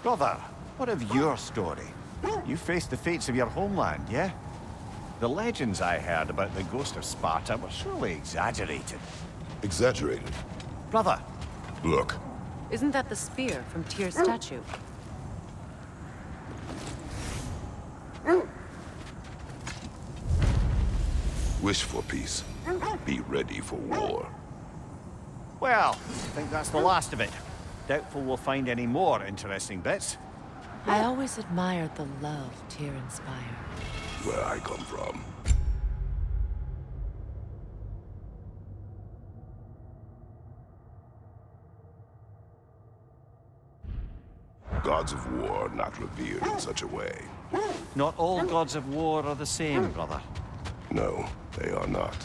Brother, what of your story? You faced the fates of your homeland, yeah? The legends I heard about the ghost of Sparta were surely exaggerated. Exaggerated? Brother! Look. Isn't that the spear from Tyr's statue? Wish for peace. Be ready for war. Well, I think that's the last of it. Doubtful we'll find any more interesting bits. I always admired the love Tyr inspired. Where I come from. Gods of war are not revered in such a way. Not all gods of war are the same, brother. No, they are not.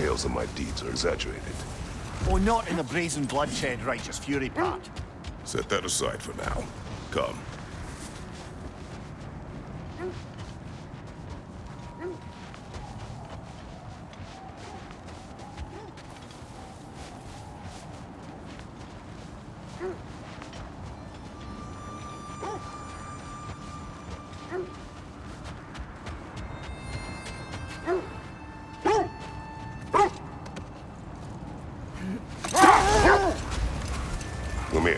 details of my deeds are exaggerated. Oh, not in the brazen bloodshed righteous fury part. Set that aside for now. Come. Come here.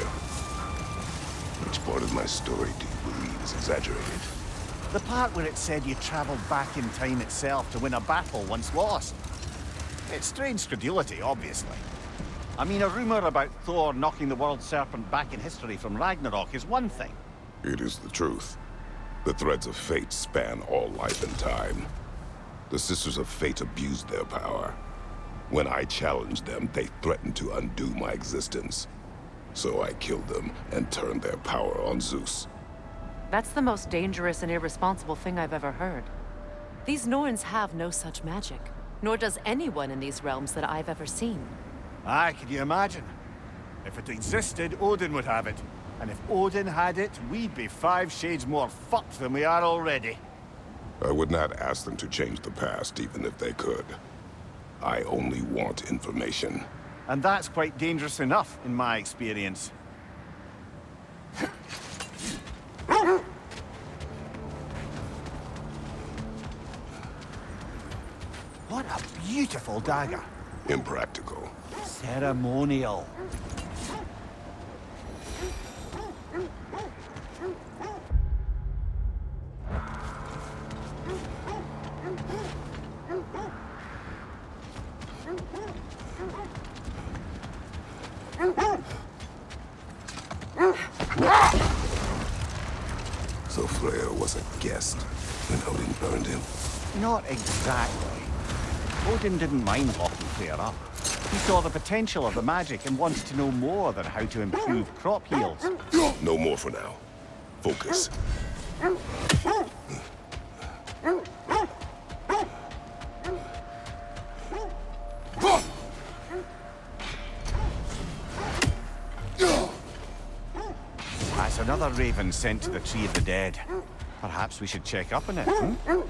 Which part of my story do you believe is exaggerated? The part where it said you traveled back in time itself to win a battle once lost. It's strange credulity, obviously. I mean, a rumor about Thor knocking the world serpent back in history from Ragnarok is one thing. It is the truth. The threads of fate span all life and time. The Sisters of Fate abused their power. When I challenged them, they threatened to undo my existence. So I killed them and turned their power on Zeus. That's the most dangerous and irresponsible thing I've ever heard. These Norns have no such magic, nor does anyone in these realms that I've ever seen. Aye, can you imagine? If it existed, Odin would have it. And if Odin had it, we'd be 5 shades more fucked than we are already. I would not ask them to change the past, even if they could. I only want information. And that's quite dangerous enough, in my experience. What a beautiful dagger. Impractical. Ceremonial. So Freyr was a guest when Odin burned him. Not exactly. Odin didn't mind locking Freyr up. He saw the potential of the magic and wanted to know more than how to improve crop yields. No more for now. Focus. That's another raven sent to the Tree of the Dead. Perhaps we should check up on it, hmm?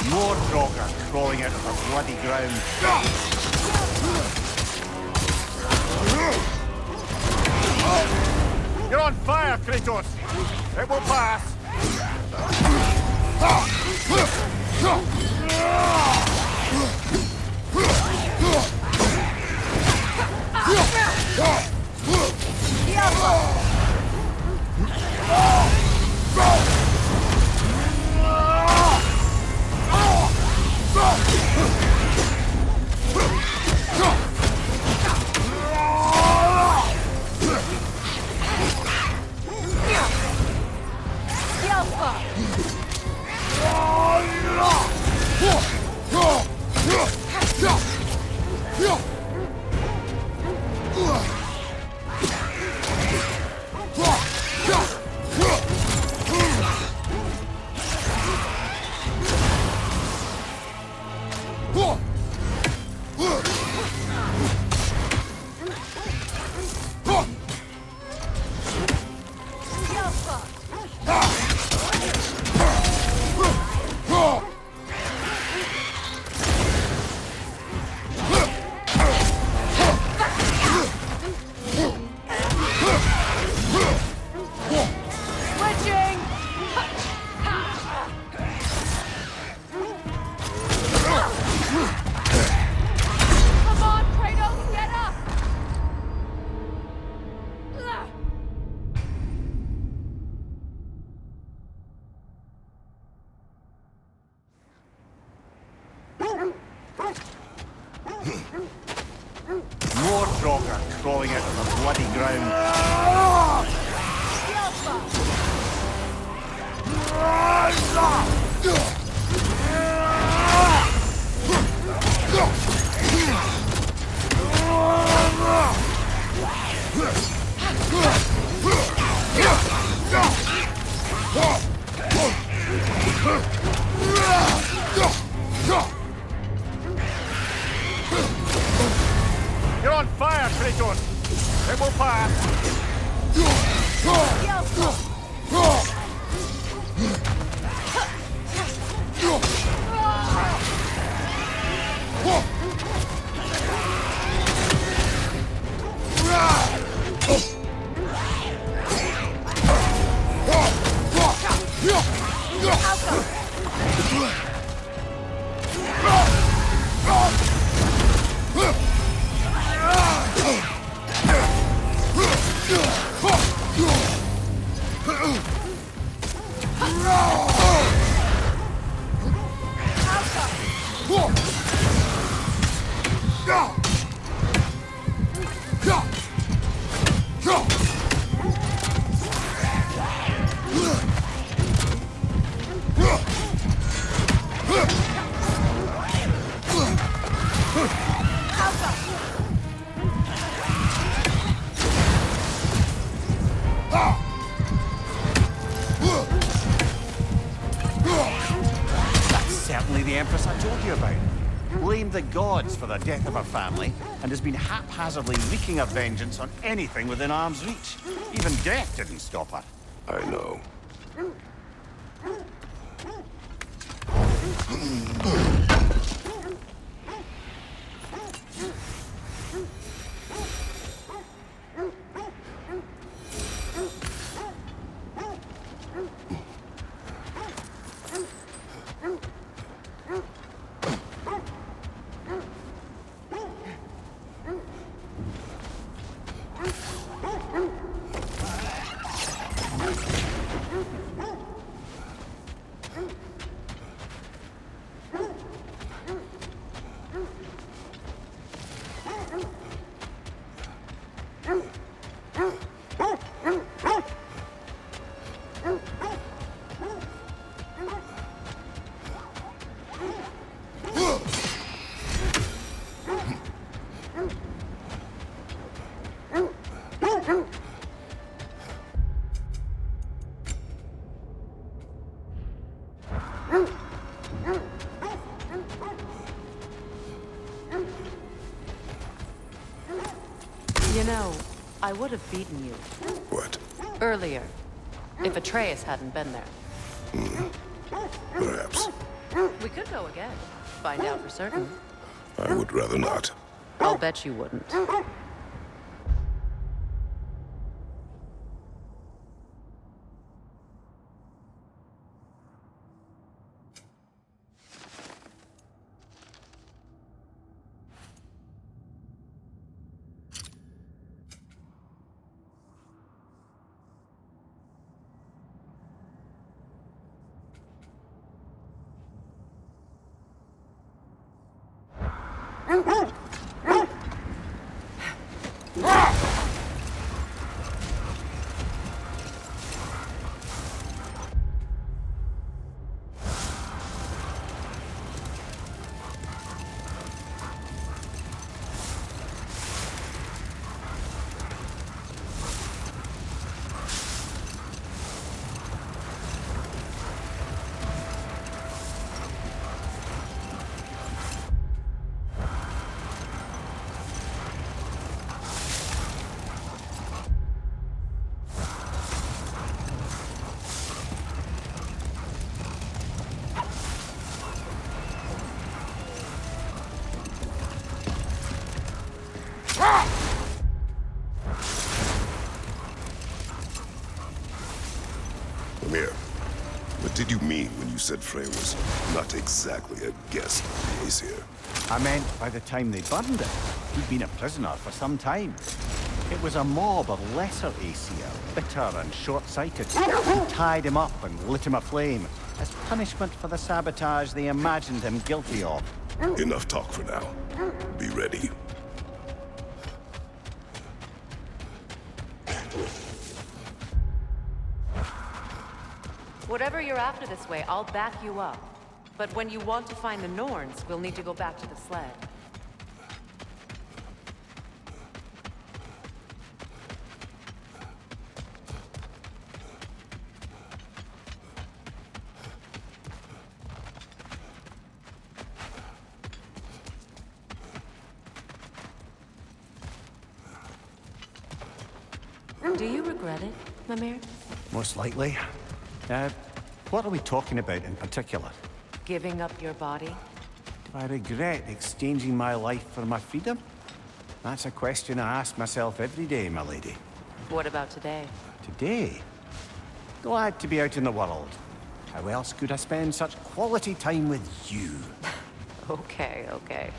More Draugr crawling out of the bloody ground. You're on fire, Kratos! It will pass! Come on, Kratos, get up! More Draugr crawling out of the bloody ground. You're on fire, Kratos! It will pass! Certainly the Empress I told you about. Blamed the gods for the death of her family, and has been haphazardly wreaking her vengeance on anything within arm's reach. Even death didn't stop her. I know. You know, I would have beaten you What? earlier if Atreus hadn't been there. Perhaps. We could go again. Find out for certain. I would rather not. I'll bet you wouldn't. What did you mean when you said Frey was not exactly a guest of the Aesir? I meant by the time they burned it, he'd been a prisoner for some time. It was a mob of lesser Aesir, bitter and short-sighted, who tied him up and lit him aflame, as punishment for the sabotage they imagined him guilty of. Enough talk for now. Be ready. Whatever you're after this way, I'll back you up. But when you want to find the Norns, we'll need to go back to the sled. Do you regret it, Mimir? Most likely. What are we talking about in particular? Giving up your body? Do I regret exchanging my life for my freedom? That's a question I ask myself every day, my lady. What about today? Today? Glad to be out in the world. How else could I spend such quality time with you? Okay, okay.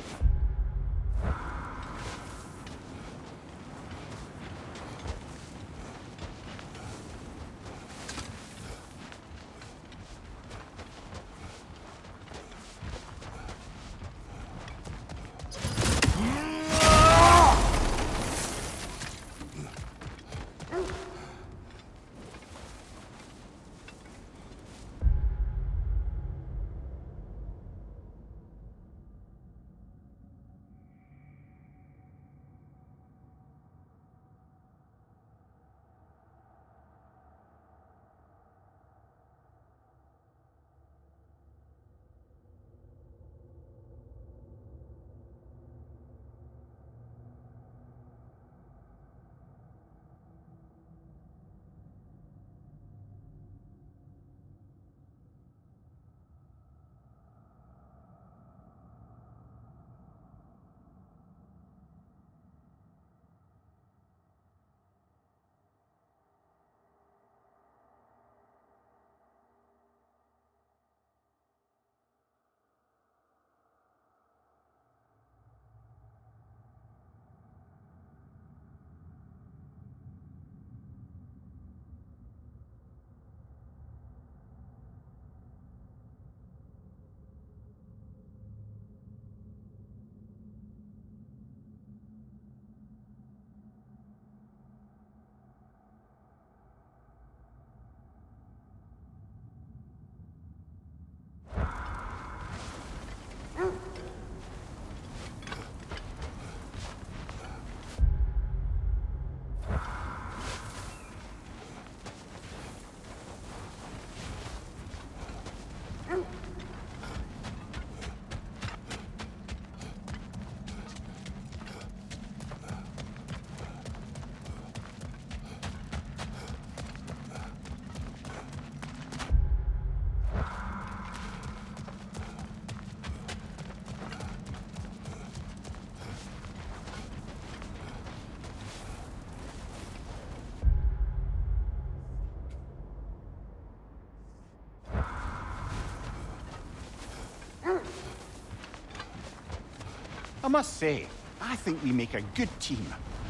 I must say, I think we make a good team.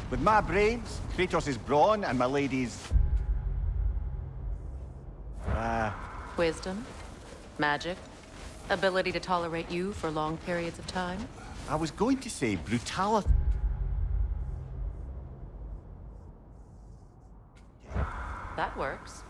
With my brains, Kratos' brawn, and my lady's... Wisdom? Magic? Ability to tolerate you for long periods of time? I was going to say brutality. That works.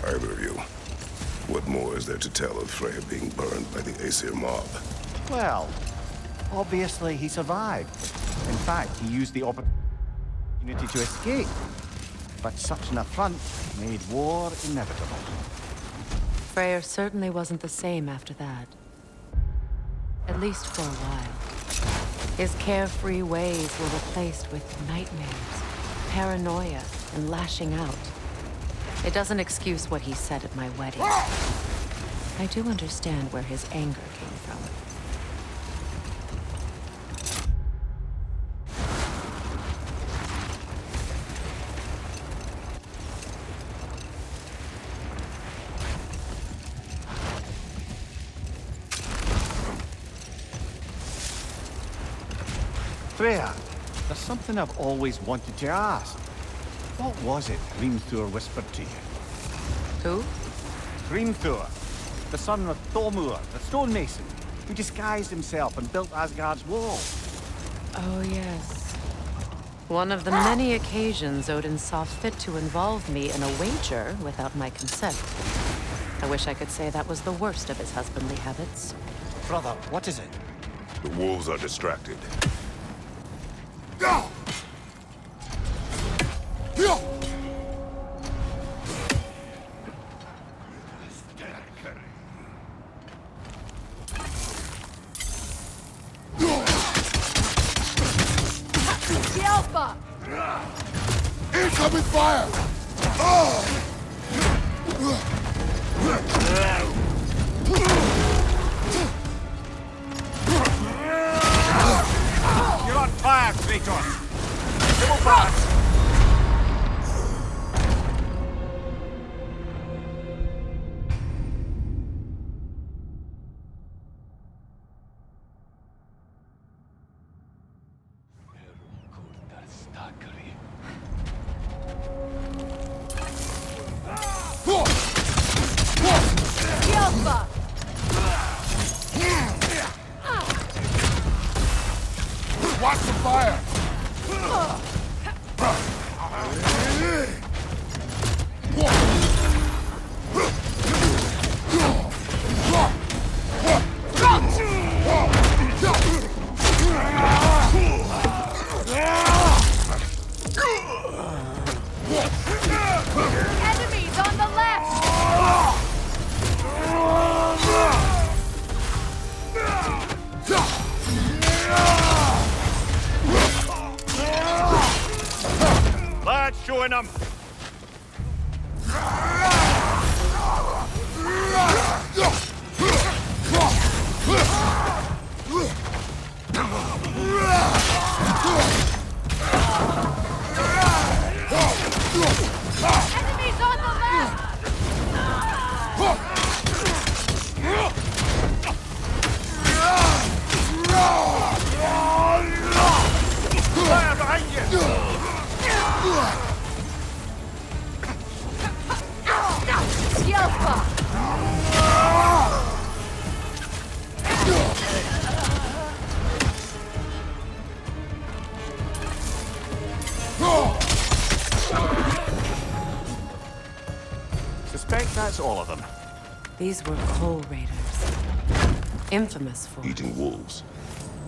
Either of you. What more is there to tell of Freya being burned by the Aesir mob? Well, obviously he survived. In fact, he used the opportunity to escape. But such an affront made war inevitable. Freyr certainly wasn't the same after that. At least for a while. His carefree ways were replaced with nightmares, paranoia, and lashing out. It doesn't excuse what he said at my wedding. I do understand where his anger came from. Freya, there's something I've always wanted to ask. What was it Hrimthur whispered to you? Who? Hrimthur, the son of Thormur, the stonemason, who disguised himself and built Asgard's wall. Oh, yes. One of the many occasions Odin saw fit to involve me in a wager without my consent. I wish I could say that was the worst of his husbandly habits. Brother, what is it? The wolves are distracted. Incoming fire! You're on fire, Kratos! Double fire! Watch the fire! Enemies on the left! Lads, showing them! Enemies on the left! Fire behind you! Yelpa! Suspect that's all of them. These were Coal Raiders. Infamous for... Eating wolves.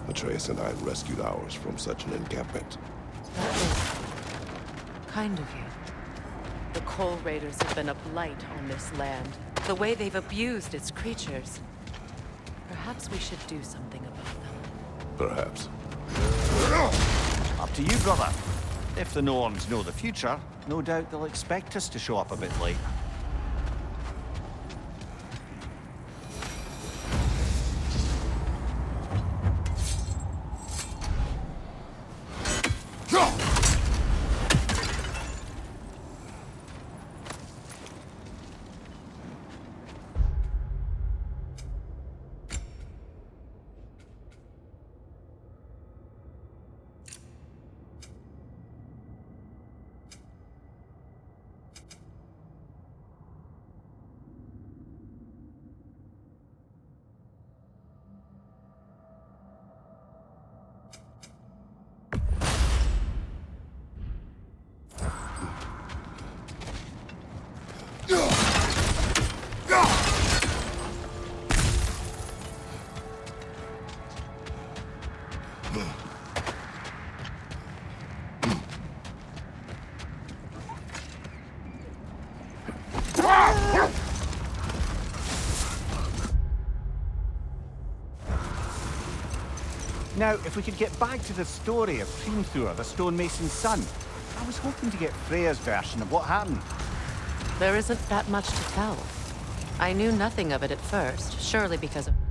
Atreus and I rescued ours from such an encampment. That was kind of you. The Coal Raiders have been a blight on this land. The way they've abused its creatures. Perhaps we should do something about them. Perhaps. Up to you, brother. If the Norns know the future, no doubt they'll expect us to show up a bit late. Now, if we could get back to the story of Hrimthur, the stonemason's son, I was hoping to get Freya's version of what happened. There isn't that much to tell. I knew nothing of it at first, surely because of